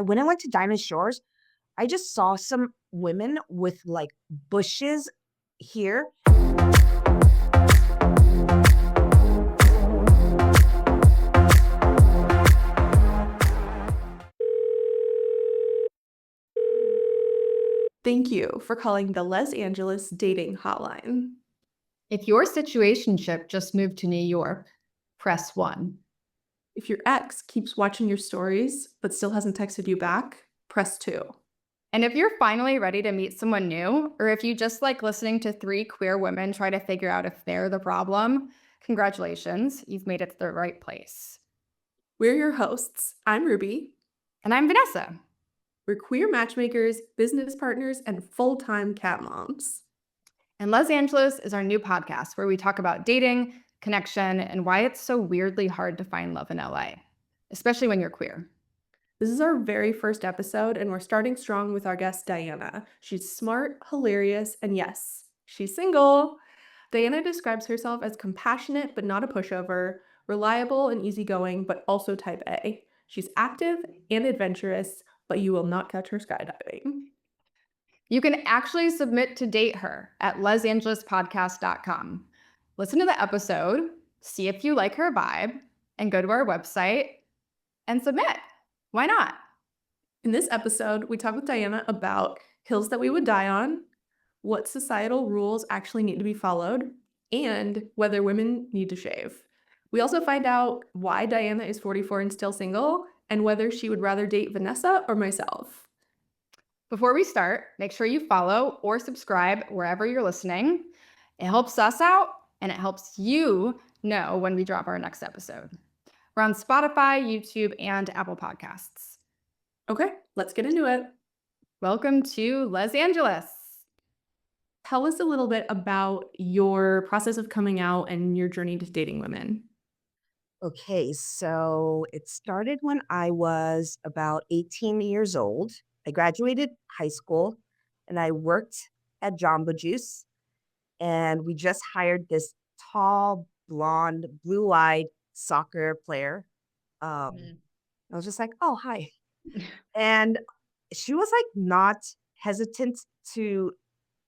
when I went to Diamond Shores, I just saw some women with like bushes here. Thank you for calling the Lez Angeles dating hotline. If your situationship just moved to New York, press 1. If your ex keeps watching your stories but still hasn't texted you back, press 2. And if you're finally ready to meet someone new, or if you just like listening to 3 queer women try to figure out if they're the problem, congratulations, you've made it to the right place. We're your hosts. I'm Ruby. And I'm Vanessa. We're queer matchmakers, business partners, and full-time cat moms. And Lez Angeles is our new podcast where we talk about dating, connection, and why it's so weirdly hard to find love in LA, especially when you're queer. This is our very first episode, and we're starting strong with our guest, Diana. She's smart, hilarious, and yes, she's single. Diana describes herself as compassionate but not a pushover, reliable and easygoing but also type A. She's active and adventurous, but you will not catch her skydiving. You can actually submit to date her at lezangelespodcast.com. Listen to the episode, see if you like her vibe, and go to our website and submit. Why not? In this episode, we talk with Diana about hills that we would die on, what societal rules actually need to be followed, and whether women need to shave. We also find out why Diana is 44 and still single, and whether she would rather date Vanessa or myself. Before we start, make sure you follow or subscribe wherever you're listening. It helps us out, and it helps you know when we drop our next episode. We're on Spotify, YouTube, and Apple Podcasts. Okay, let's get into it. Welcome to Lez Angeles. Tell us a little bit about your process of coming out and your journey to dating women. Okay, so it started when I was about 18 years old. I graduated high school and I worked at Jamba Juice. And we just hired this tall, blonde, blue-eyed soccer player. I was just like, oh, hi. And she was like not hesitant to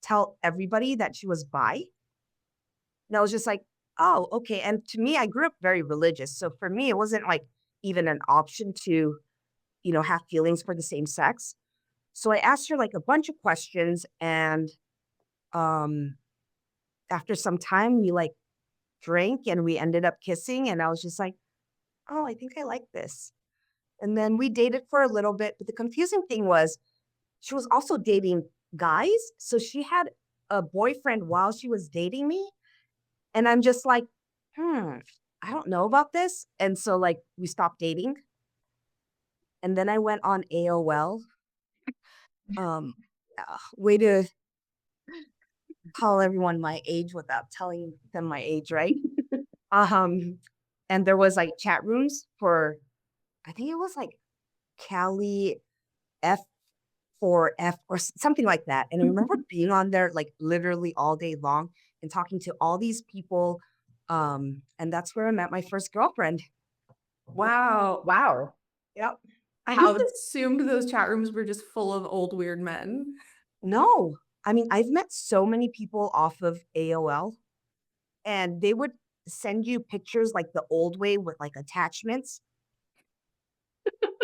tell everybody that she was bi. And I was just like, oh, okay. And to me, I grew up very religious. So for me, it wasn't like even an option to, have feelings for the same sex. So I asked her like a bunch of questions. And after some time, we like drank and we ended up kissing. And I was just like, oh, I think I like this. And then we dated for a little bit. But the confusing thing was she was also dating guys. So she had a boyfriend while she was dating me. And I'm just like, I don't know about this. And so like we stopped dating. And then I went on AOL. Way to call everyone my age without telling them my age, right? And there was like chat rooms for, I think it was like Cali F for F or something like that. And I remember being on there like literally all day long and talking to all these people. And that's where I met my first girlfriend. Wow. Yep. I just assumed those chat rooms were just full of old weird men. No, I mean, I've met so many people off of AOL and they would send you pictures like the old way with like attachments.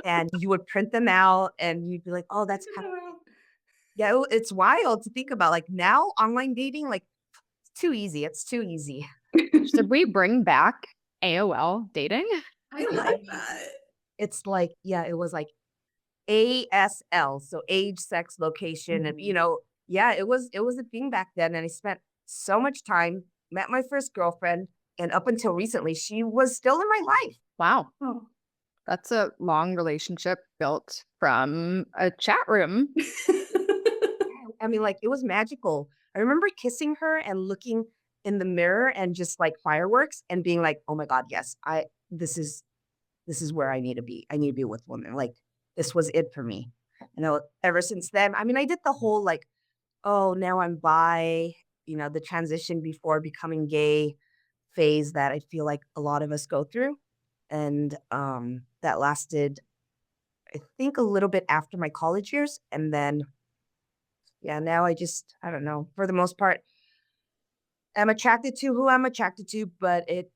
And you would print them out and you'd be like, oh, that's kind of, yeah, it's wild to think about. Like now online dating, like it's too easy. It's too easy. Should we bring back AOL dating? I like that. It's like, yeah, it was like ASL. So age, sex, location. And yeah, it was a thing back then. And I spent so much time, met my first girlfriend. And up until recently, she was still in my life. Wow. Oh. That's a long relationship built from a chat room. I mean, like it was magical. I remember kissing her and looking in the mirror and just like fireworks and being like, oh my God, yes, this is where I need to be. I need to be with women. Like this was it for me. Ever since then, I mean, I did the whole like, oh, now I'm bi, the transition before becoming gay phase that I feel like a lot of us go through. And that lasted, I think a little bit after my college years. And then, yeah, now I don't know, for the most part, I'm attracted to who I'm attracted to, but it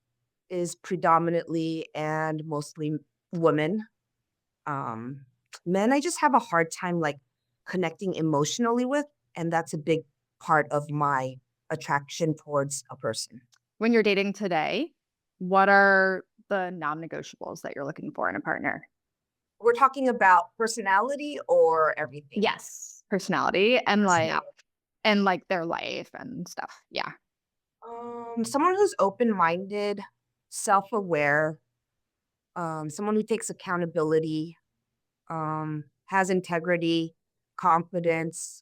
is predominantly and mostly women. Um, Men, I just have a hard time like connecting emotionally with, and that's a big part of my attraction towards a person. When you're dating today, what are the non-negotiables that you're looking for in a partner? We're talking about personality or everything. Yes, personality and Personality. like their life and stuff. Yeah. Someone who's open-minded, self-aware, someone who takes accountability, has integrity, confidence,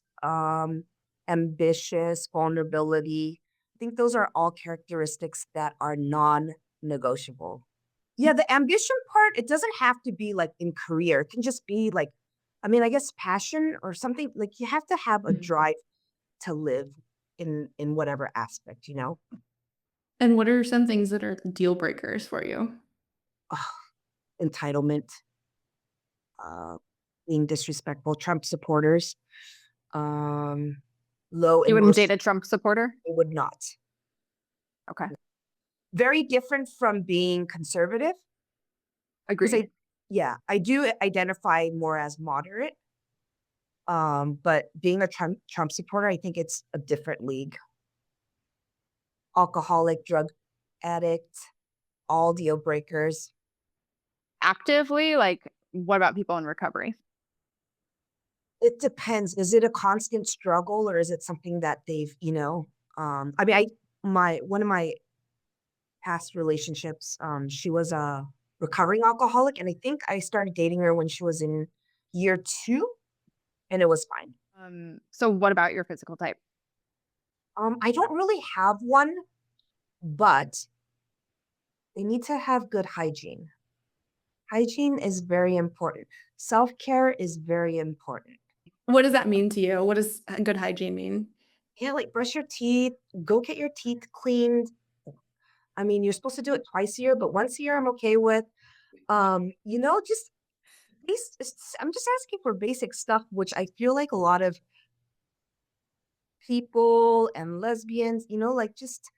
ambitious, vulnerability. I think those are all characteristics that are non-negotiable. Yeah, the ambition part, it doesn't have to be like in career. It can just be like, I mean, I guess passion or something. Like you have to have a drive to live in whatever aspect, you know? And what are some things that are deal breakers for you? Ugh, entitlement, uh, being disrespectful, Trump supporters, um, low You wouldn't emotion. date a Trump supporter? I would not. Okay. Very different from being conservative. Because Agreed. yeah, I do identify more as moderate. But being a Trump supporter, I think it's a different league. Alcoholic, drug addict, all deal breakers. Actively, like, what about people in recovery? It depends. Is it a constant struggle or is it something that they've, I mean, my one of my past relationships, she was a recovering alcoholic, and I think I started dating her when she was in year two, and it was fine. So what about your physical type? I don't really have one, but they need to have good hygiene. Hygiene is very important. Self-care is very important. What does that mean to you? What does good hygiene mean? Yeah, like brush your teeth, go get your teeth cleaned. I mean, you're supposed to do it twice a year, but once a year I'm okay with. Just I'm just asking for basic stuff, which I feel like a lot of people and lesbians, like just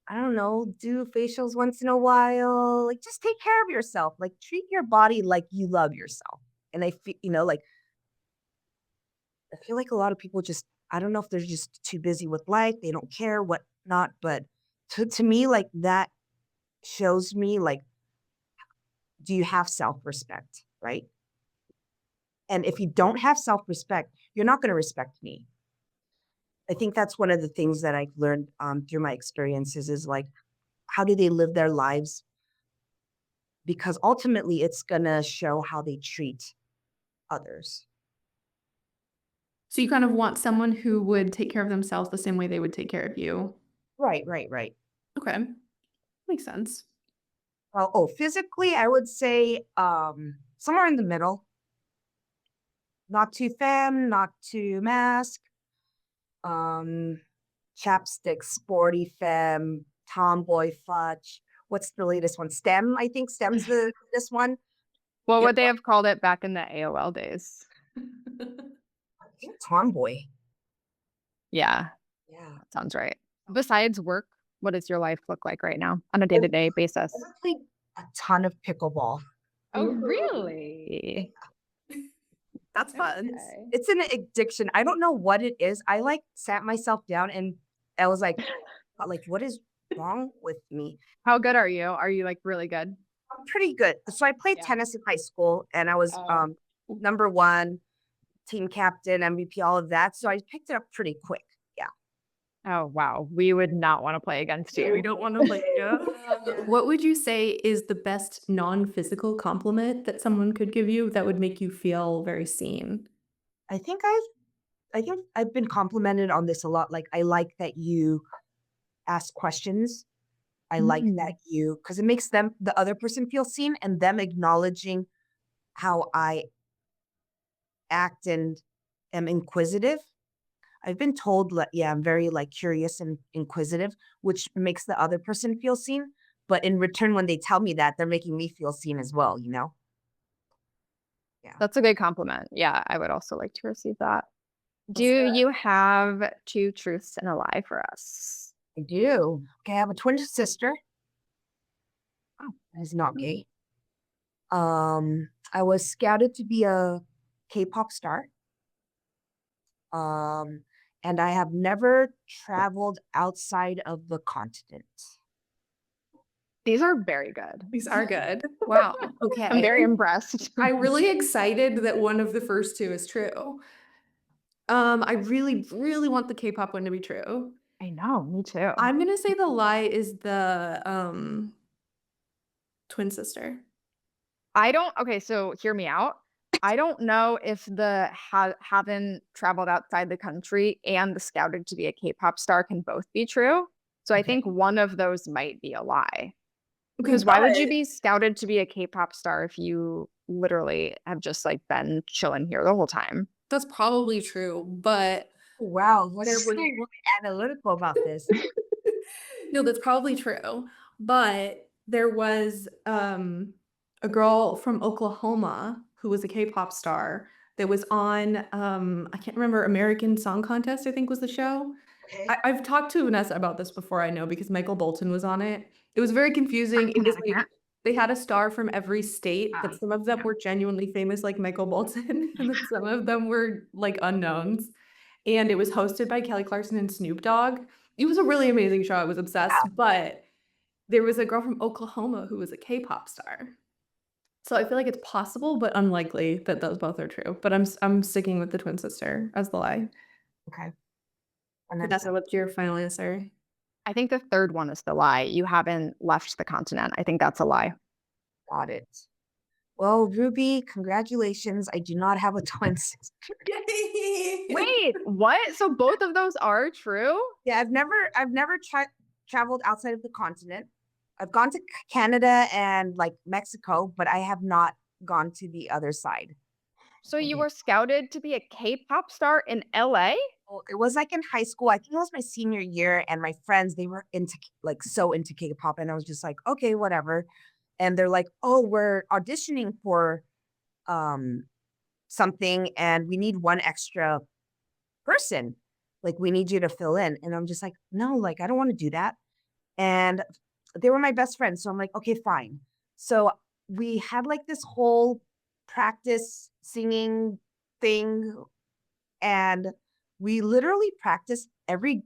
I don't know, do facials once in a while. Like just take care of yourself. Like treat your body like you love yourself. And I feel, I feel like a lot of people just I don't know if they're just too busy with life, they don't care what not, but to me like that shows me like do you have self-respect, right? And if you don't have self-respect, you're not going to respect me. I think that's one of the things that I've learned through my experiences is like how do they live their lives because ultimately it's going to show how they treat others. So you kind of want someone who would take care of themselves the same way they would take care of you. Right, right, right. Okay. Makes sense. Physically, I would say somewhere in the middle. Not too femme, not too mask. Um, Chapstick, sporty femme, tomboy fudge. What's the latest one? STEM, I think STEM's this one. What Yeah, would they have called it back in the AOL days? I think tomboy. Yeah, Yeah. that sounds right. Besides work, what does your life look like right now on a I, day-to-day I basis? played a ton of pickleball. Oh, really? That's fun. Okay. It's an addiction. I don't know what it is. I like sat myself down and I was like, what is wrong with me? How good are you? Are you like really good? I'm pretty good. So I played Yeah. tennis in high school and I was Oh. number one, team captain, MVP, all of that. So I picked it up pretty quick. Yeah. Oh, wow. We would not want to play against Yeah, we you. don't want to play you. What would you say is the best non-physical compliment that someone could give you that would make you feel very seen? I think I've I think I've been complimented on this a lot. Like I like that you ask questions. I like that Mm. you because it makes the other person feel seen and them acknowledging how I act and am inquisitive. I've been told that, yeah, I'm very like curious and inquisitive, which makes the other person feel seen. But in return, when they tell me that, they're making me feel seen as well, you know? Yeah. That's a good compliment. Yeah, I would also like to receive that. Do That's you have two truths and a lie for us? I do. Okay, I have a twin sister. Oh, is not gay. I was scouted to be a K-pop star. Um, and I have never traveled outside of the continent. These are very good. These are good. Wow. Okay. I'm very impressed. I'm really excited that one of the first two is true. I really, really want the K-pop one to be true. I know, me too. I'm gonna say the lie is the twin sister. Okay, so hear me out. I don't know if the haven't traveled outside the country and the scouted to be a K-pop star can both be true. So I think one of those might be a lie. Okay, Because why would you but be scouted to be a K-pop star if you literally have just like been chilling here the whole time? that's probably true, but Wow, what there is so was really analytical about this? no, that's probably true. But there was a girl from Oklahoma who was a K-pop star that was on I can't remember, American Song Contest, I think was the show. Okay. I've talked to Vanessa about this before, I know, because Michael Bolton was on it. It was very confusing. It was like they had a star from every state, but some of them were genuinely famous, like Michael Bolton, and then some of them were like unknowns. And it was hosted by Kelly Clarkson and Snoop Dogg. It was a really amazing show. I was obsessed, but there was a girl from Oklahoma who was a K-pop star. So I feel like it's possible, but unlikely that those both are true. But I'm sticking with the twin sister as the lie. Okay. And Vanessa, what's your final answer? I think the third one is the lie. You haven't left the continent. I think that's a lie. got it. Well, Ruby, congratulations. I do not have a twin sister. Wait, what? So both of those are true? Yeah, I've never traveled outside of the continent. I've gone to Canada and like Mexico, but I have not gone to the other side. So you were scouted to be a K-pop star in LA? Well, it was like in high school. I think it was my senior year, and my friends, they were into like so into K-pop, and I was just like, okay, whatever. And they're like, oh, we're auditioning for um something, and we need one extra person. Like, we need you to fill in. And I'm just like, no, like, I don't want to do that. And they were my best friends. So I'm like, okay, fine. So we had like this whole practice singing thing. And we literally practiced every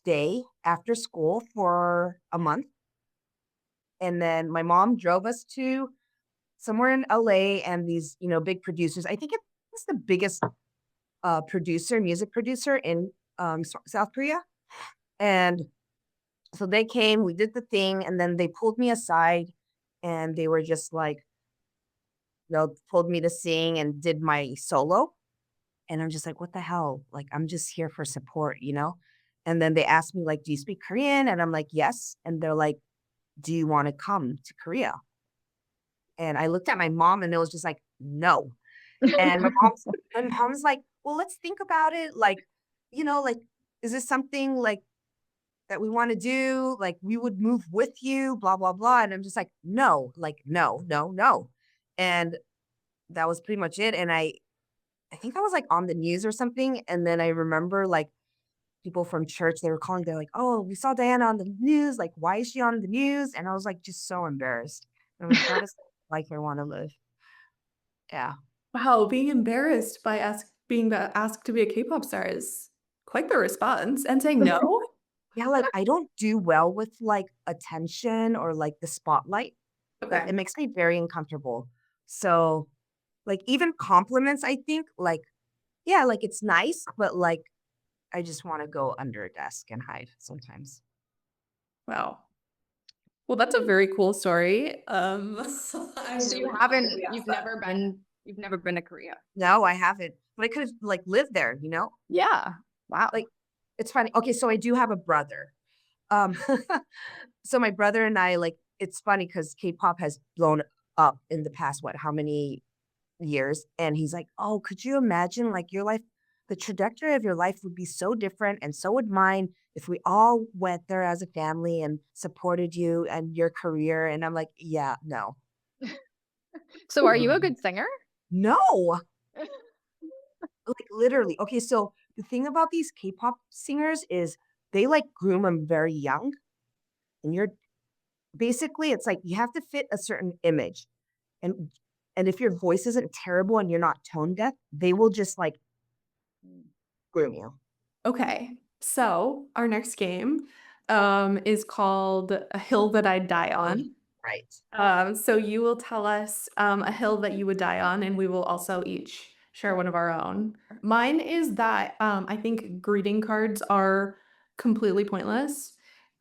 day after school for a month. And then my mom drove us to somewhere in LA, and these, big producers. I think it's the biggest music producer in South Korea. And so they came, we did the thing, and then they pulled me aside, and they were just like, told me to sing and did my solo. And I'm just like, what the hell? Like, I'm just here for support. And then they asked me, like, do you speak Korean? And I'm like, yes. And they're like, do you want to come to Korea? And I looked at my mom, and it was just like, no. And my mom's like, well, let's think about it. Like, is this something like that we want to do? Like, we would move with you, blah, blah, blah. And I'm just like, no, like, no, no, no. And that was pretty much it. And I think I was like on the news or something. And then I remember like people from church, they were calling, they're like, oh, we saw Diana on the news. Like, why is she on the news? And I was like, just so embarrassed. And I'm like, that is the life I want to live. Yeah. Wow, being embarrassed by being asked to be a K-pop star is quite the response. And saying no? Yeah, like, I don't do well with, like, attention or, like, the spotlight. Like, Okay. it makes me very uncomfortable. So, like, even compliments, I think, like, yeah, like, it's nice, but, like, I just wanna go under a desk and hide sometimes. Wow. Well, that's a very cool story. I'm So really glad that we you've asked that. you've never been to Korea. No, I haven't, but I could've, like, lived there? Yeah. Wow. Like, it's funny. Okay, so I do have a brother. Um, so my brother and I, like, it's funny because K-pop has blown up in the past, what, how many years? And he's like, oh, could you imagine like your life, the trajectory of your life would be so different, and so would mine, if we all went there as a family and supported you and your career. And I'm like, yeah, no. So are you a good singer? No, like literally. Okay, so the thing about these K-pop singers is they like groom them very young, and you're basically it's like you have to fit a certain image, and and if your voice isn't terrible and you're not tone deaf, they will just like groom you. Okay, so our next game is called A Hill That I'd Die On. Right. So you will tell us a hill that you would die on, and we will also each share one of our own. Mine is that I think greeting cards are completely pointless.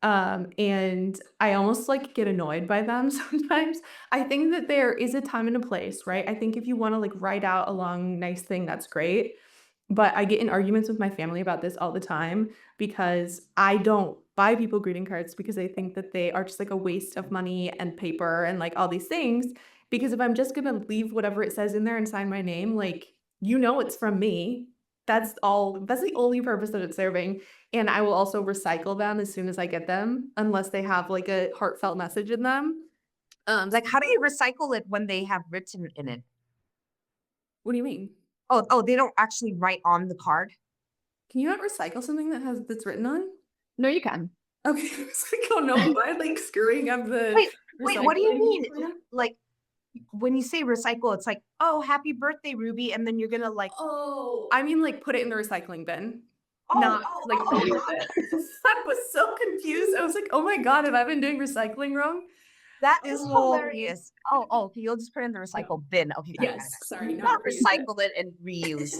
And I almost like get annoyed by them sometimes. I think that there is a time and a place, right? I think if you want to like write out a long, nice thing, that's great. But I get in arguments with my family about this all the time because I don't buy people greeting cards because I think that they are just like a waste of money and paper and like all these things. Because if I'm just gonna leave whatever it says in there and sign my name, like it's from me. That's all, that's the only purpose that it's serving. And I will also recycle them as soon as I get them, unless they have like a heartfelt message in them. Like, how do you recycle it when they have written in it? What do you mean? Oh, they don't actually write on the card. Can you not recycle something that's written on? No, you can. Okay, I was like, oh no, am I like screwing up the Wait, what do you mean? recycling? Like, when you say recycle, it's like, oh, happy birthday, Ruby, and then you're gonna like, Oh, I mean like put it in the recycling bin. oh, Not oh, like oh, reuse it. I was so confused. I was like, oh my God, have I been doing recycling wrong? that is Oh. hilarious. Oh, okay, you'll just put it in the recycle bin. Okay, got it, got it, Yes, got it. sorry, Not not reuse it. recycle it and reuse.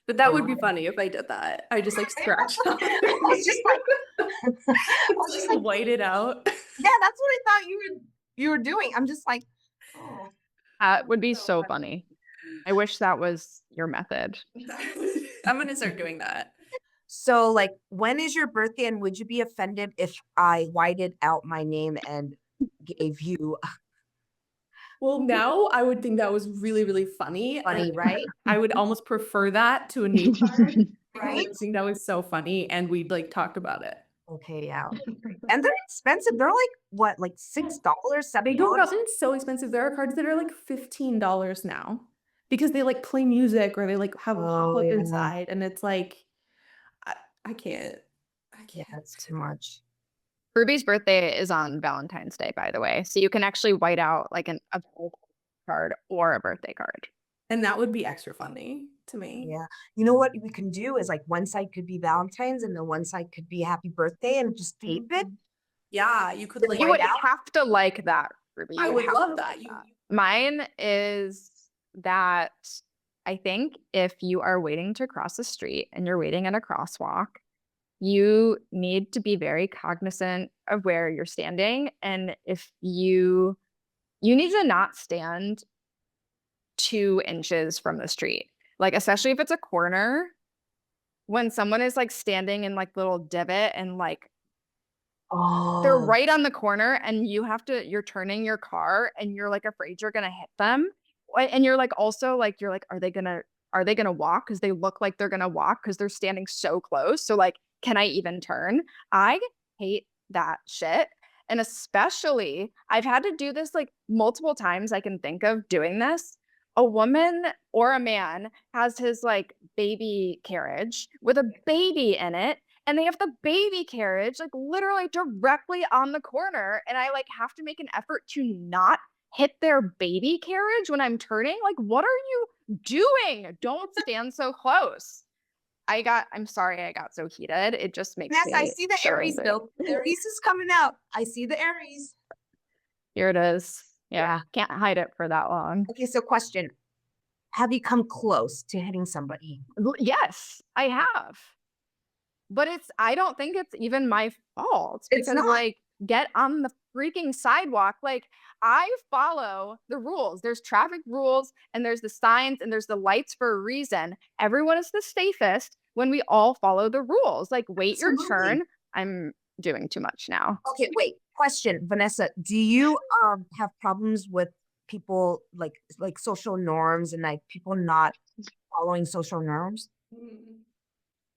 But that would be funny if I did that. I just like scratched off. I was just like, I was just like, white it out. yeah, that's what I thought you were doing. I'm just like, oh. That would be so funny. I wish that was your method. I'm gonna start doing that. So, like, when is your birthday, and would you be offended if I whited out my name and gave you Well, now I would think that was really, really funny. funny, right? I would almost prefer that to a name card. I Right? think that was so funny, and we'd like talk about it. Okay, yeah. And they're expensive. They're like what, like $6, They $7? don't gotten so expensive. There are cards that are like $15 now because they like play music or they like have a Oh, pop-up yeah. inside, and it's like I can't. Yeah, that's too much. Ruby's birthday is on Valentine's Day, by the way. So you can actually white out like a card or a birthday card. And that would be extra funny to me. Yeah. You know what we can do is like one side could be Valentine's and then one side could be happy birthday and just tape it. Yeah, you could like You would white out. have to like that, Ruby. I You would have love to that. like that. Mine is that I think if you are waiting to cross the street and you're waiting at a crosswalk, you need to be very cognizant of where you're standing. And if you need to not stand 2 inches from the street, like especially if it's a corner, when someone is like standing in like little divot and like they're Oh, right on the corner and you're turning your car and you're like afraid you're gonna hit them. And you're like also like you're like, are they gonna walk? Because they look like they're gonna walk because they're standing so close. So like, can I even turn? I hate that shit. And especially I've had to do this like multiple times I can think of doing this. A woman or a man has his like baby carriage with a baby in it, and they have the baby carriage like literally directly on the corner, and I like have to make an effort to not hit their baby carriage when I'm turning. Like, what are you doing? Don't stand so close. I'm sorry I got so heated. It just makes Vanessa, I me see the so Aries angry. though. The Aries is coming out. I see the Aries. Here it is. Yeah, can't hide it for that long. Okay, so question. Have you come close to hitting somebody? Yes, I have. But I don't think it's even my fault It's because not. like get on the freaking sidewalk. Like I follow the rules. There's traffic rules and there's the signs and there's the lights for a reason. Everyone is the safest when we all follow the rules. Like wait your turn. I'm doing too much now. Okay, wait. Question, Vanessa, do you have problems with people like social norms and like people not following social norms?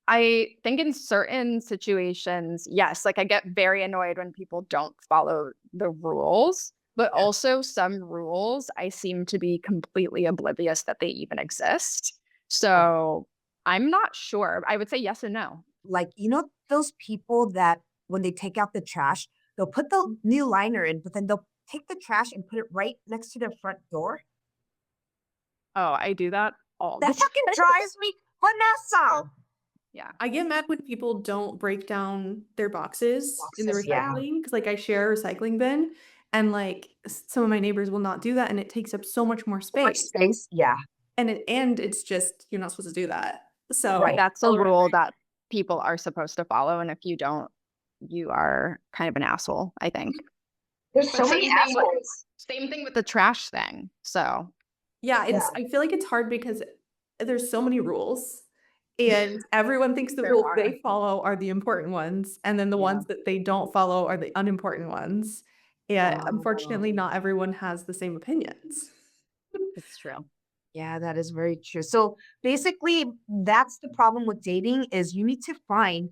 I think in certain situations, yes, like I get very annoyed when people don't follow the rules. but also some rules I seem to be completely oblivious that they even exist. Oh, So I'm not sure. I would say yes and no. like, those people that when they take out the trash, they'll put the new liner in, but then they'll take the trash and put it right next to their front door. Oh, I do that all the That time. fucking drives me, Vanessa. Yeah. I get mad when people don't break down their boxes in the Boxes, yeah. recycling because, like, I share a recycling bin, and like some of my neighbors will not do that, and it takes up so much more Much space. space, yeah. And it's just you're not supposed to do that. So Right. That's a rule that people are supposed to follow. And if you don't, you are kind of an asshole, I think. There's But so many assholes. same thing with the trash thing. So yeah, Yeah, I feel like it's hard because there's so many rules, and everyone thinks the there rules are. they follow are the important ones, and then the Yeah. ones that they don't follow are the unimportant ones. And Oh, unfortunately, not everyone has the same opinions. it's true. yeah, that is very true. So basically, that's the problem with dating is you need to find,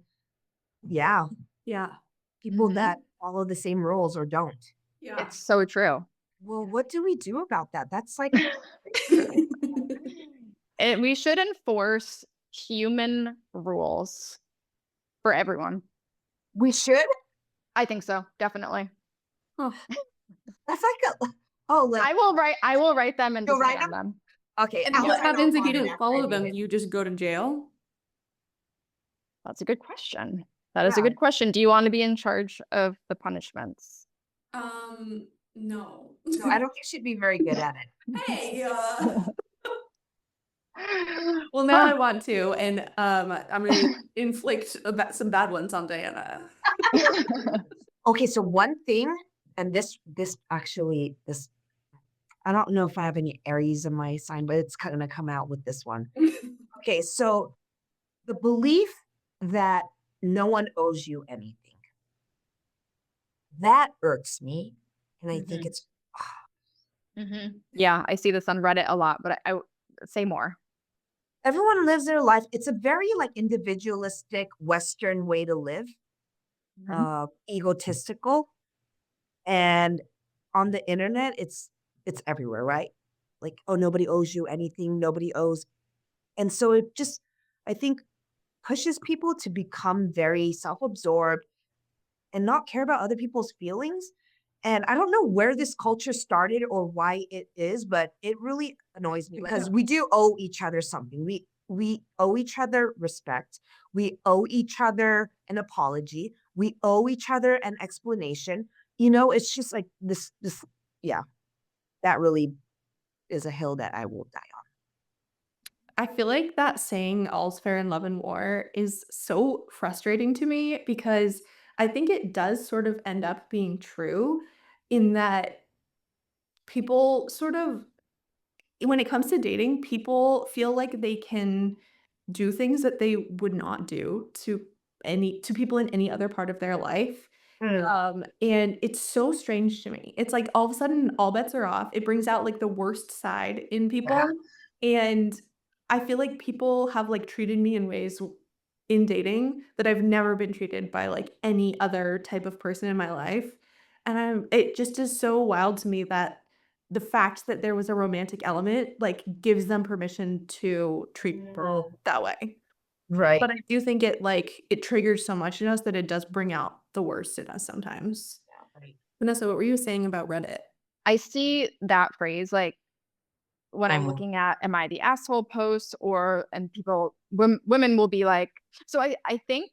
yeah, Yeah. people Mhm. that follow the same rules or don't. Yeah. It's so true. Well, what do we do about that? That's like, We should enforce human rules for everyone. we should. I think so, definitely. Oh, That's like a, oh, look, I will write them and you'll write decide on them? them. Okay. and I'll what sign happens off if you on it don't after I follow read them? it. You just go to jail? That's a good question. That is a Yeah. good question. Do you want to be in charge of the punishments? No. No, I don't think she'd be very good at it. Hey, well, now Huh. I want to, and I'm gonna inflict some bad ones on Diana. Okay, so one thing, and this actually this I don't know if I have any Aries in my sign, but it's gonna come out with this one. Okay, so the belief that no one owes you anything. That irks me. And I think Mhm. it's Yeah, I see this on Reddit a lot, but I say more. everyone lives their life. It's a very like individualistic Western way to live, Mhm. egotistical. And on the internet, it's everywhere, right? Like, oh, nobody owes you anything, nobody owes. And so it just, I think, pushes people to become very self-absorbed and not care about other people's feelings. And I don't know where this culture started or why it is, but it really annoys me because we do owe each other something. We owe each other respect. We owe each other an apology. We owe each other an explanation. It's just like this yeah, that really is a hill that I will die on. I feel like that saying "all's fair in love and war" is so frustrating to me because I think it does sort of end up being true in that people sort of when it comes to dating, people feel like they can do things that they would not do to people in any other part of their life. Mm, And it's so strange to me. It's like all of a sudden all bets are off. It brings out like the worst side in yeah. people. And I feel like people have like treated me in ways in dating that I've never been treated by like any other type of person in my life. And it just is so wild to me that the fact that there was a romantic element like gives them permission to treat people Mm, that way. right. But I do think it triggers so much in us that it does bring out the worst in us sometimes. Right. Vanessa, what were you saying about Reddit? I see that phrase like when I'm Oh, looking at am I the asshole posts and women will be like, so I think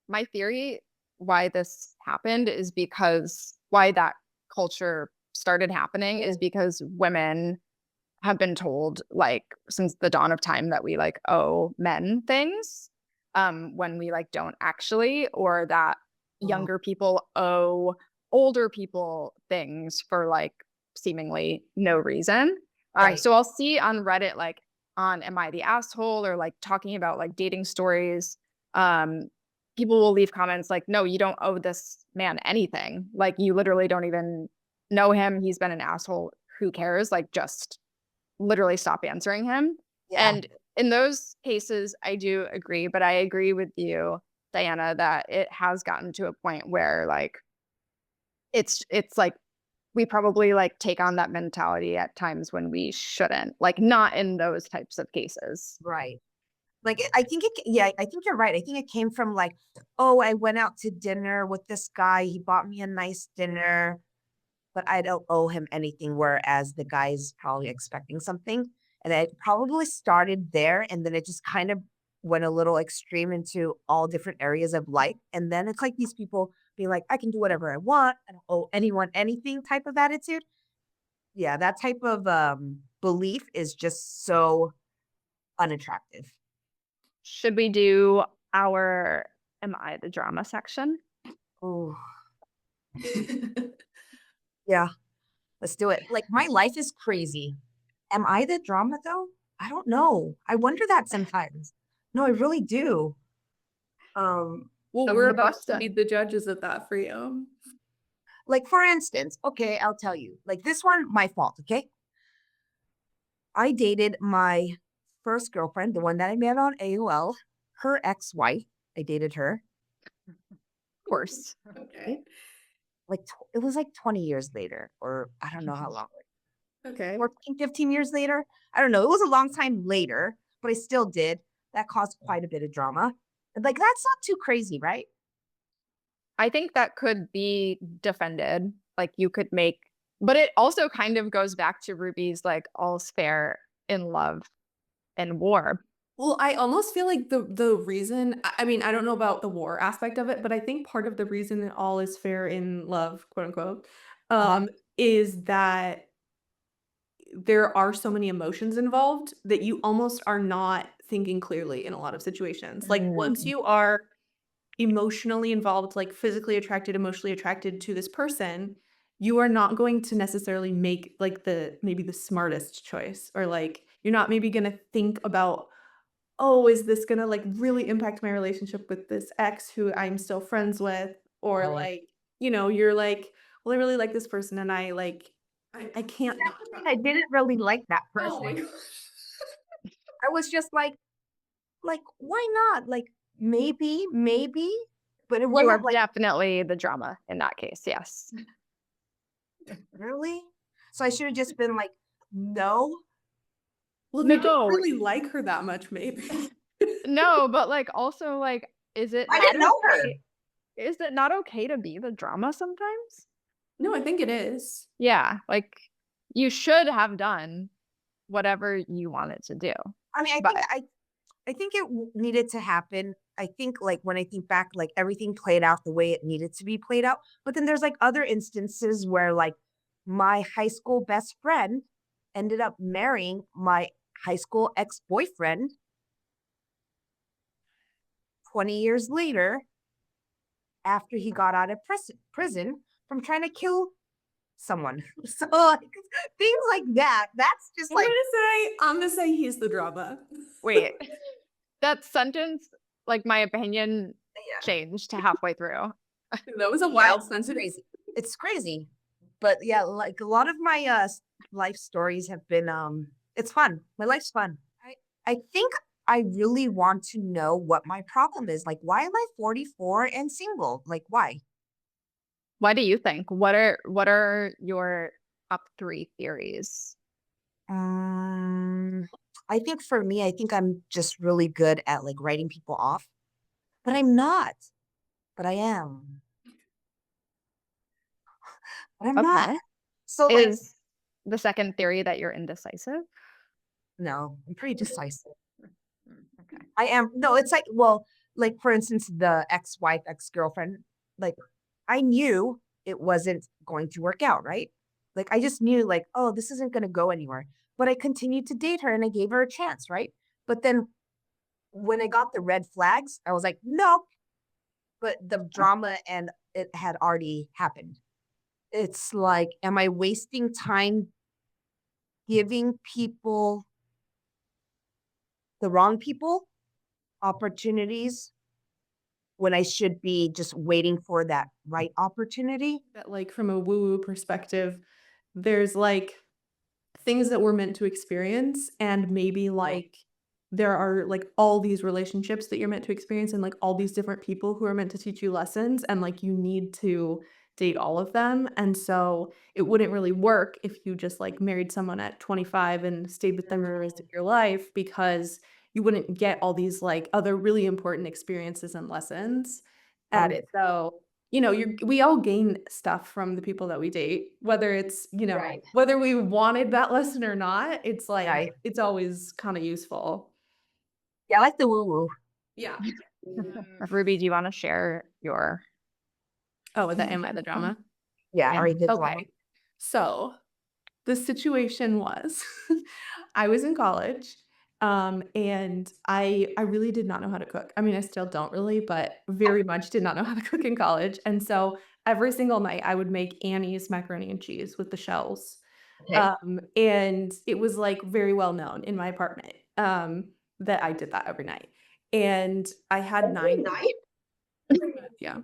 my theory why this happened is because why that culture started happening is because women have been told like since the dawn of time that we like owe men things when we like don't actually, or that oh, younger people owe older people things for like seemingly no reason. right. So I'll see on Reddit like on am I the asshole or like talking about like dating stories. um People will leave comments like no, you don't owe this man anything, like you literally don't even know him, he's been an asshole, who cares, like just literally stop answering him. Yeah. And in those cases, I do agree, but I agree with you, Diana, that it has gotten to a point where like it's like we probably like take on that mentality at times when we shouldn't, like not in those types of cases. Right. Like, I think yeah, I think you're right. I think it came from like, oh, I went out to dinner with this guy. He bought me a nice dinner, but I don't owe him anything. Whereas the guy's probably expecting something. And it probably started there. And then it just kind of went a little extreme into all different areas of life. And then it's like these people being like, I can do whatever I want. I don't owe anyone anything type of attitude. Yeah, that type of belief is just so unattractive. Should we do our Am I the Drama section? Oh, yeah. Let's do it. Like, my life is crazy. Am I the drama though? I don't know. I wonder that sometimes. No, I really do. Um, Well, So we're the about to question. be the judges of that for you. like for instance, okay, I'll tell you. Like this one, my fault, okay? I dated my first girlfriend, the one that I met on AOL, her ex-wife. I dated her. Of course. Okay. Like it was like 20 years later, or I don't know how long. Okay. 14, 15 years later. I don't know. It was a long time later, but I still did. That caused quite a bit of drama. And like, that's not too crazy, right? I think that could be defended. Like you could make, but it also kind of goes back to Ruby's like all's fair in love and war. Well, I almost feel like the reason, I mean, I don't know about the war aspect of it, but I think part of the reason that all is fair in love, quote unquote, is that there are so many emotions involved that you almost are not thinking clearly in a lot of situations. Like once Mm. you are emotionally involved, like physically attracted, emotionally attracted to this person, you are not going to necessarily make like the maybe the smartest choice, or like you're not maybe going to think about, oh, is this going to like really impact my relationship with this ex who I'm still friends with, or Right. like, you're like, well, I really like this person and I can't not trust. I didn't really like that Oh my person. gosh. I was just like, why not? Like, maybe, but it You are wasn't like definitely the drama in that case. Yes. really. So I should have just been like, no. Well, if you didn't No, really like her that much, maybe. no, but like also like, is it I not didn't know her. okay? Is it not okay to be the drama sometimes? No, I think it is. Yeah, like you should have done whatever you wanted to do. I mean, But I think it needed to happen. I think like when I think back, like everything played out the way it needed to be played out. But then there's like other instances where like my high school best friend ended up marrying my high school ex-boyfriend 20 years later after he got out of prison from trying to kill someone. So like, things like that, that's just like, I'm gonna say he's the drama. wait, that sentence, like my opinion yeah, changed halfway through. That was a yeah, wild it's sentence. crazy. It's crazy. But yeah, like a lot of my life stories have been it's fun. My life's fun. I think I really want to know what my problem is. Like, why am I 44 and single? Like, why? What do you think? What are your top three theories? Um, I think for me, I think I'm just really good at like writing people off, but I'm not. But I am. But I'm not. Okay. So like, Is the second theory that you're indecisive? no, I'm pretty decisive. Okay. I am. No, it's like, well, like for instance, the ex-wife, ex-girlfriend, like I knew it wasn't going to work out, right? Like I just knew like, oh, this isn't going to go anywhere. But I continued to date her and I gave her a chance, right? But then when I got the red flags, I was like, nope. But the drama and it had already happened. It's like, am I wasting time giving people, the wrong people, opportunities when I should be just waiting for that right opportunity? That like from a woo-woo perspective, there's like things that we're meant to experience, and maybe like there are like all these relationships that you're meant to experience, and like all these different people who are meant to teach you lessons, and like you need to date all of them, and so it wouldn't really work if you just, like, married someone at 25 and stayed with them for the rest of your life because you wouldn't get all these, like, other really important experiences and lessons, Got and it. so, we all gain stuff from the people that we date, whether it's, Right. whether we wanted that lesson or not, it's like, Right. it's always kinda useful. Yeah, I like the woo woo. Yeah. Ruby, do you want to share your? Oh, the am I the drama? Yeah, Yeah. already did drama. Okay. So, the situation was I was in college, and I really did not know how to cook. I mean, I still don't really, but very much did not know how to cook in college, and so every single night, I would make Annie's macaroni and cheese with the shells, Okay. and it was, like, very well known in my apartment, that I did that every night, and I had Every 9 night? yeah.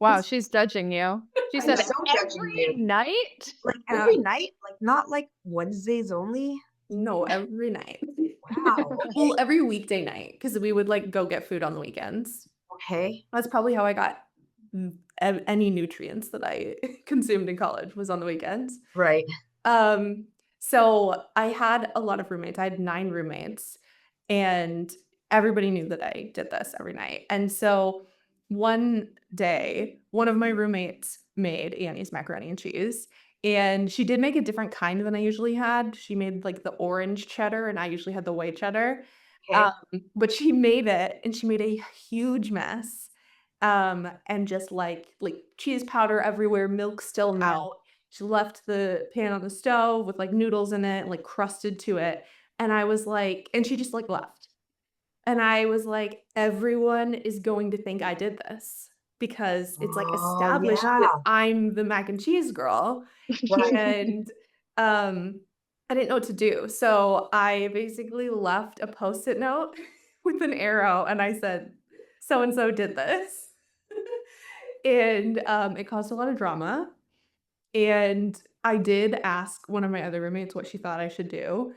Wow, she's judging you. She I'm said so judging every you. night? Like Yeah. every night? Like not like Wednesdays only? No, every night. Wow. Well, Okay. every weekday night because we would, like, go get food on the weekends. Okay. That's probably how I got any nutrients that I consumed in college was on the weekends. Right. Um, so I had a lot of roommates. I had 9 roommates, and everybody knew that I did this every night. And so one day, one of my roommates made Annie's macaroni and cheese, and she did make a different kind than I usually had. She made, like, the orange cheddar, and I usually had the white cheddar. Um, Okay. but she made it, and she made a huge mess, and just, like, cheese powder everywhere, milk still Oh no. out. She left the pan on the stove with, like, noodles in it, like, crusted to it, and I was like and she just, like, left. And I was like, "Everyone is going to think I did this because it's, like, Oh established that yeah. I'm the mac and cheese girl," Right. and, um, I didn't know what to do, so I basically left a Post-it note with an arrow, and I said, "So and so did this." And, it caused a lot of drama, and I did ask one of my other roommates what she thought I should do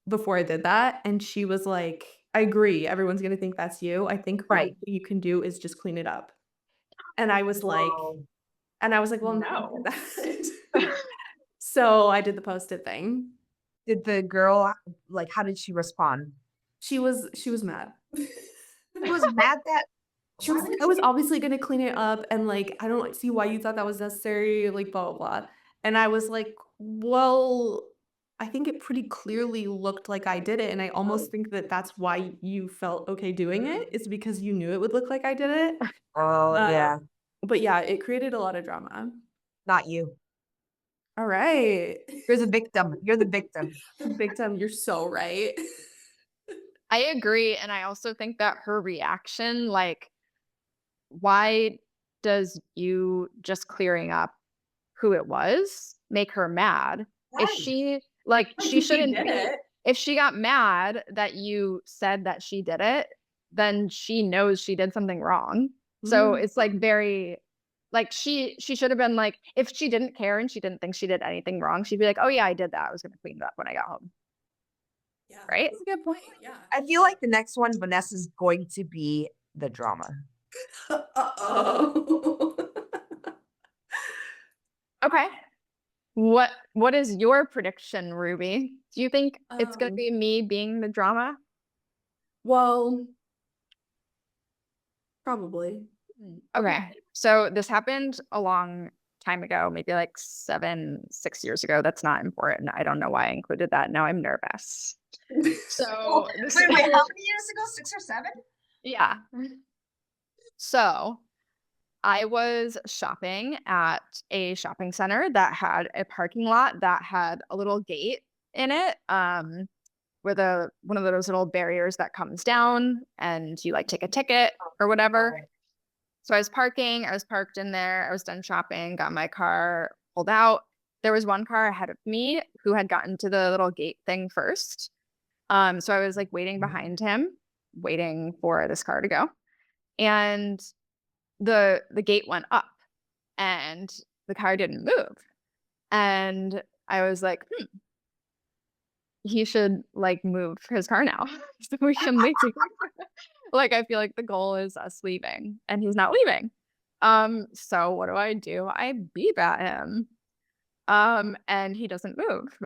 before I did that, and she was like, "I agree, everyone's gonna think that's you. I think one Right. thing you can do is just clean it up." And I was like Whoa. "Well, no." So I did the Post-it thing. Did the girl like how did she respond? She was mad. She was mad that She was why like, would "I was she obviously gonna clean it up, and, like, I don't see why you thought that was necessary, like, blah, blah, blah." And I was like, "Well, I think it pretty clearly looked like I did it, and I almost think that that's why you felt okay doing it, is because you knew it would look like I did it." Oh Uh, yeah. but yeah, it created a lot of drama. Not you. Alright. You're the victim. You're the victim. Big time, you're so right. I agree, and I also think that her reaction, like, why does you just clearing up who it was make her mad? If Right. she like, Like, she 'cause she shouldn't did be it. if she got mad that you said that she did it, then she knows she did something wrong. So Mm. it's, like, very like, she should have been like if she didn't care and she didn't think she did anything wrong, she'd be like, "Oh, yeah, I did that. I was gonna clean it up when I got home." Yeah, Right? that's a good point, yeah. I feel like the next one, Vanessa's going to be the drama. Uh-oh. Okay. What is your prediction, Ruby? Do you think it's gonna Um, be me being the drama? well, probably. Okay. So this happened a long time ago, maybe like 6 years ago. That's not important. I don't know why I included that. Now I'm nervous. Oh, So this, wait, how many years ago? 6 or 7? yeah. So I was shopping at a shopping center that had a parking lot that had a little gate in it. With a one of those little barriers that comes down and you like take a ticket or whatever. Alright. So I was parked in there, I was done shopping, got my car pulled out. There was one car ahead of me who had gotten to the little gate thing first. So I was like waiting behind him, waiting for this car to go. And the gate went up and the car didn't move. And I was like, he should like move his car now so we can leave. Like I feel like the goal is us leaving and he's not leaving. So what do? I beep at him. And he doesn't move.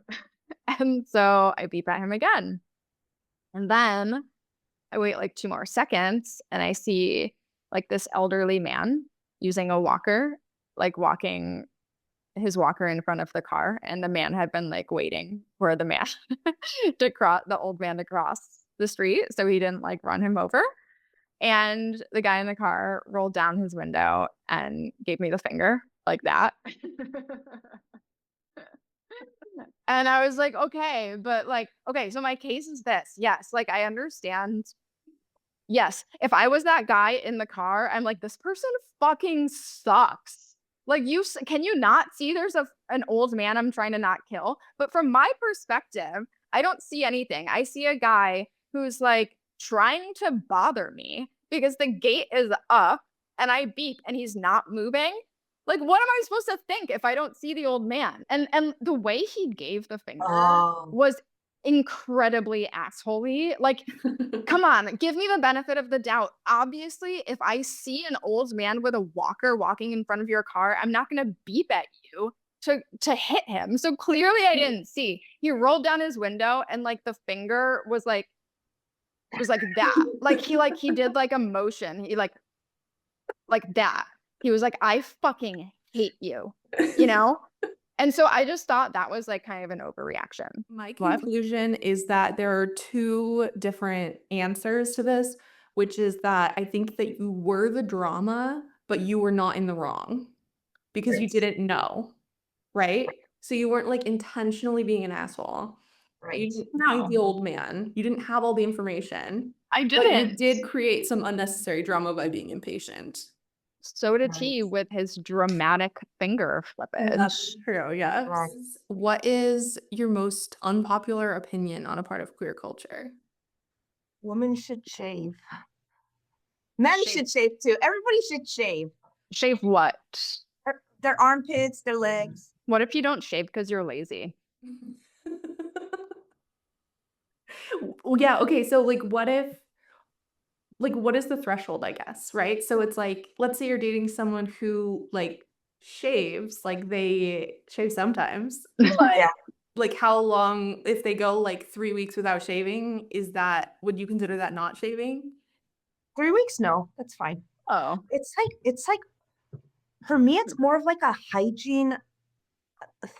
And so I beep at him again. And then I wait like 2 more seconds and I see like this elderly man using a walker, like walking his walker in front of the car. And the man had been like waiting for the man the old man to cross the street. So he didn't like run him over. And the guy in the car rolled down his window and gave me the finger like that. And I was like, okay, but like, okay, so my case is this. Yes, like I understand. Yes, if I was that guy in the car, I'm like, this person fucking sucks. Like, can you not see there's an old man I'm trying to not kill? But from my perspective, I don't see anything. I see a guy who's like trying to bother me because the gate is up and I beep and he's not moving. Like, what am I supposed to think if I don't see the old man? And the way he gave the finger Oh. was incredibly assholey. Like, come on, give me the benefit of the doubt. Obviously, if I see an old man with a walker walking in front of your car, I'm not gonna beep at you to hit him. So clearly I didn't see. He rolled down his window and like the finger was like that. Like he did like a motion. He like that. He was like, I fucking hate you, you know? And so I just thought that was like kind of an overreaction. My What? conclusion is that there are two different answers to this, which is that I think that you were the drama, but you were not in the wrong because you Right. didn't know, right? So you weren't like intentionally being an asshole. Right. You didn't No. find the old man. You didn't have all the information, I but you didn't. did create some unnecessary drama by being impatient. So did Right. he with his dramatic finger flippage. That's true, yes. Right. What is your most unpopular opinion on a part of queer culture? Women should shave. Men Shave. should shave too. Everybody should shave. Shave what? Their armpits, their legs. What if you don't shave because you're lazy? Well, yeah, okay, so, like, what is the threshold, I guess, right? So it's like, let's say you're dating someone who, like, shaves, like, they shave sometimes, but, Yeah. like, how long if they go, like, 3 weeks without shaving, would you consider that not shaving? 3 weeks? No, that's fine. Oh. It's like for me, it's more of like a hygiene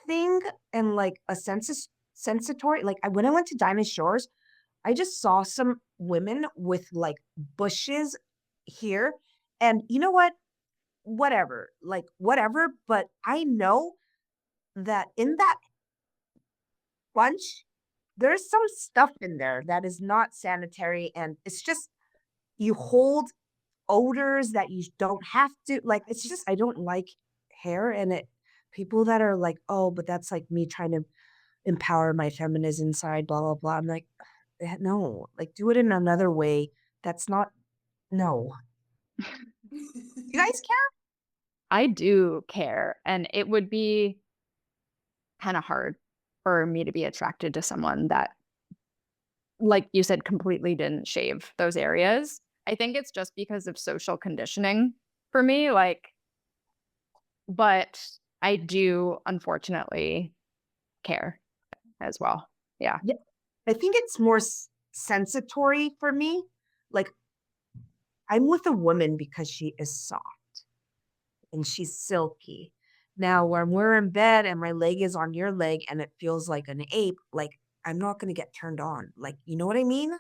thing and like a sensatory. Like when I went to Diamond Shores, I just saw some women with like bushes here. And you know what? Whatever, like whatever. But I know that in that bunch, there's some stuff in there that is not sanitary. And it's just, you hold odors that you don't have to. Like, it's just, I don't like hair. And people that are like, oh, but that's like me trying to empower my feminism side, blah, blah, blah. I'm like, no, like do it in another way. That's not, no. You guys care? I do care. And it would be kind of hard for me to be attracted to someone that, like you said, completely didn't shave those areas. I think it's just because of social conditioning for me. Like, but I do unfortunately care as well. Yeah. Yeah. I think it's more sensatory for me. Like, I'm with a woman because she is soft and she's silky. Now, when we're in bed and my leg is on your leg and it feels like an ape, like I'm not gonna get turned on. Like, you know what I mean?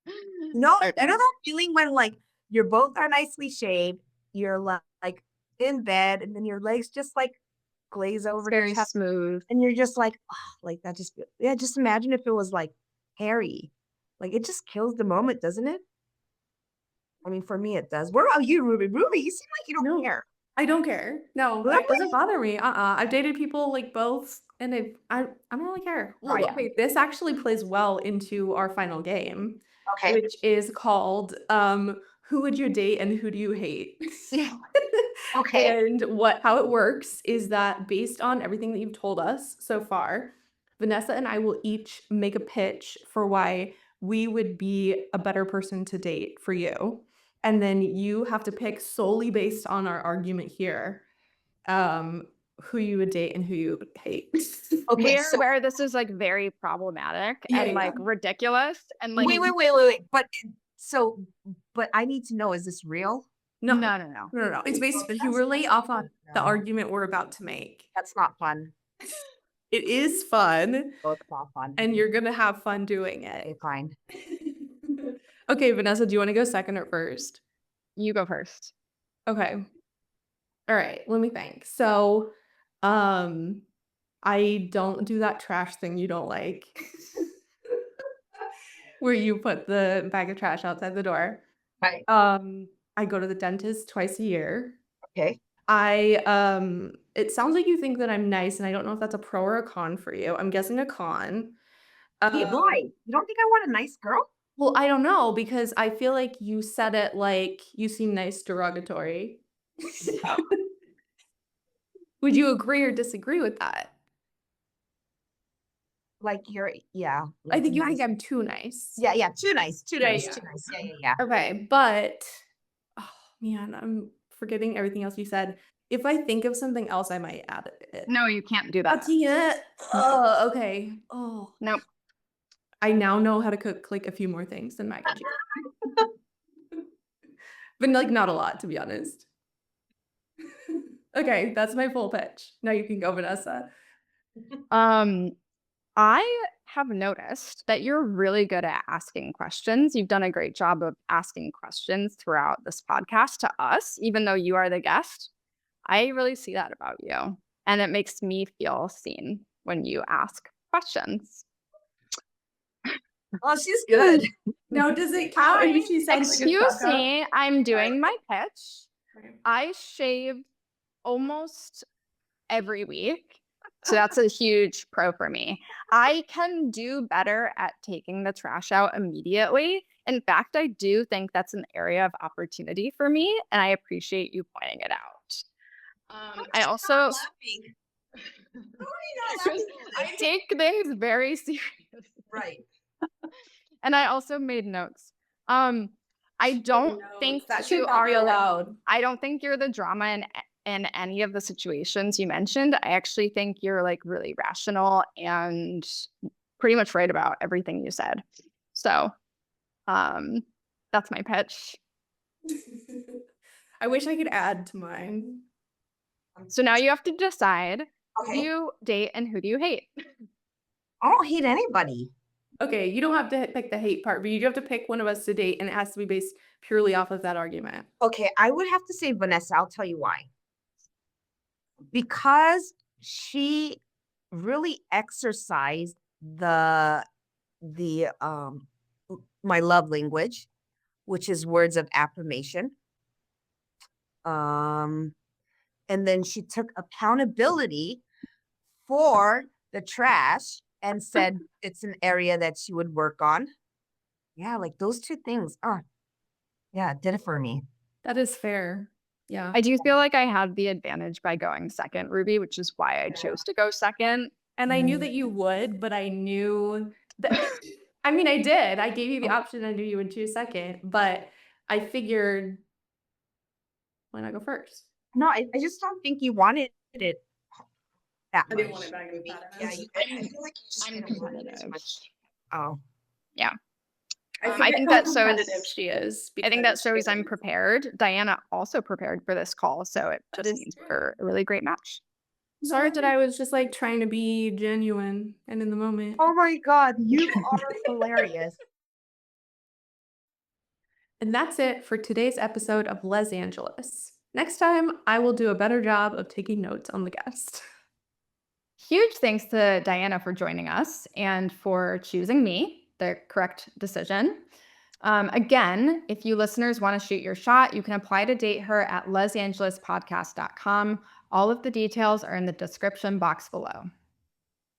No, you know Okay. that feeling when like you're both are nicely shaved, you're like in bed, and then your legs just like glaze It's over very each other, smooth. and you're just like, oh, like that just yeah. Just imagine if it was like hairy, like it just kills the moment, doesn't it? I mean, for me, it does. What about you, Ruby? Ruby, you seem like you don't No. care. I don't care. No, Really? it doesn't bother me. I've dated people like both, and I don't really care. Oh Well, yeah. okay, this actually plays well into our final game, Okay. which is called Who Would You Date and Who Do You Hate? Yeah. Okay. And how it works is that based on everything that you've told us so far, Vanessa and I will each make a pitch for why we would be a better person to date for you. and then you have to pick solely based on our argument here, who you would date and who you would hate. Okay, so Where this is like very problematic Yeah, and yeah. like ridiculous and like wait. But I need to know, is this real? No, no. It's based, but you relate off on the argument we're about to make. That's not fun. It is fun, Oh, it's not fun. and you're gonna have fun doing Okay, it. fine. Okay, Vanessa, do you want to go second or first? You go first. Okay. All right, let me think. So, I don't do that trash thing you don't like, where you put the bag of trash outside the door. Right. I go to the dentist twice a year. Okay. It sounds like you think that I'm nice, and I don't know if that's a pro or a con for you. I'm guessing a con. Why? You don't think I want a nice girl? Well, I don't know, because I feel like you said it like you seem nice derogatory. Would you agree or disagree with that? Like I like think you nice. think I'm too nice. Yeah, too nice, too Yeah, nice, yeah. too nice. Yeah. Okay, but oh man, I'm forgetting everything else you said. If I think of something else, I might add it. No, you can't do that. That's it. Oh, okay. Oh, Nope. I now know how to cook like a few more things than mac and cheese. But like not a lot, to be honest. Okay, that's my full pitch. Now you can go, Vanessa. I have noticed that you're really good at asking questions. You've done a great job of asking questions throughout this podcast to us, even though you are the guest. I really see that about you. And it makes me feel seen when you ask questions. Oh, she's good. Now, does it count if she sounds like a Excuse suck up? me, I'm doing my pitch. Okay. I shave almost every week. So that's a huge pro for me. I can do better at taking the trash out immediately. In fact, I do think that's an area of opportunity for me, and I appreciate you pointing it out. I also I take things very serious. Right. And I also made notes. I don't think that you should not be allowed. I don't think you're the drama in any of the situations you mentioned. I actually think you're like really rational and pretty much right about everything you said. So, that's my pitch. I wish I could add to mine. So now you have to decide who do Okay. you date and who do you hate? I don't hate anybody. Okay, you don't have to pick the hate part, but you do have to pick one of us to date, and it has to be based purely off of that argument. Okay, I would have to say Vanessa. I'll tell you why. Because she really exercised the my love language, which is words of affirmation. And then she took accountability for the trash and said it's an area that she would work on. Yeah, like those two things. Yeah, did it for me. That is fair. Yeah. I do feel like I had the advantage by going second, Ruby, which is why I chose to go second. And I knew that you would, but I knew that I mean, I did. I gave you the option. I knew you would choose second, but I figured why not go first? No, I just don't think you wanted it that I much. didn't want it back. Yeah, I feel like you just I'm didn't want it as competitive. much. Oh, Yeah. I think how that shows- competitive she is. I think that shows I'm prepared. Diana also prepared for this call, so it That just is means true. we're a really great match. Sorry that I was just like trying to be genuine and in the moment. oh my God, you are hilarious. And that's it for today's episode of Lez Angeles. Next time, I will do a better job of taking notes on the guest. Huge thanks to Diana for joining us and for choosing me, the correct decision. Again, if you listeners want to shoot your shot, you can apply to date her at lezangelespodcast.com. All of the details are in the description box below.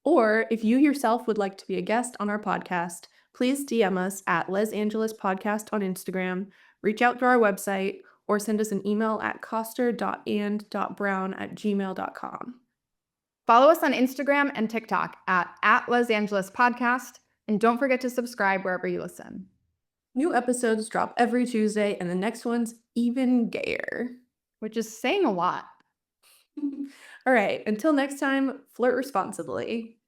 Or if you yourself would like to be a guest on our podcast, please DM us at Lez Angeles Podcast on Instagram, reach out to our website, or send us an email at coster.and.brown@gmail.com. Follow us on Instagram and TikTok at Lez Angeles Podcast, and don't forget to subscribe wherever you listen. New episodes drop every Tuesday, and the next one's even gayer. which is saying a lot. All right, until next time, flirt responsibly.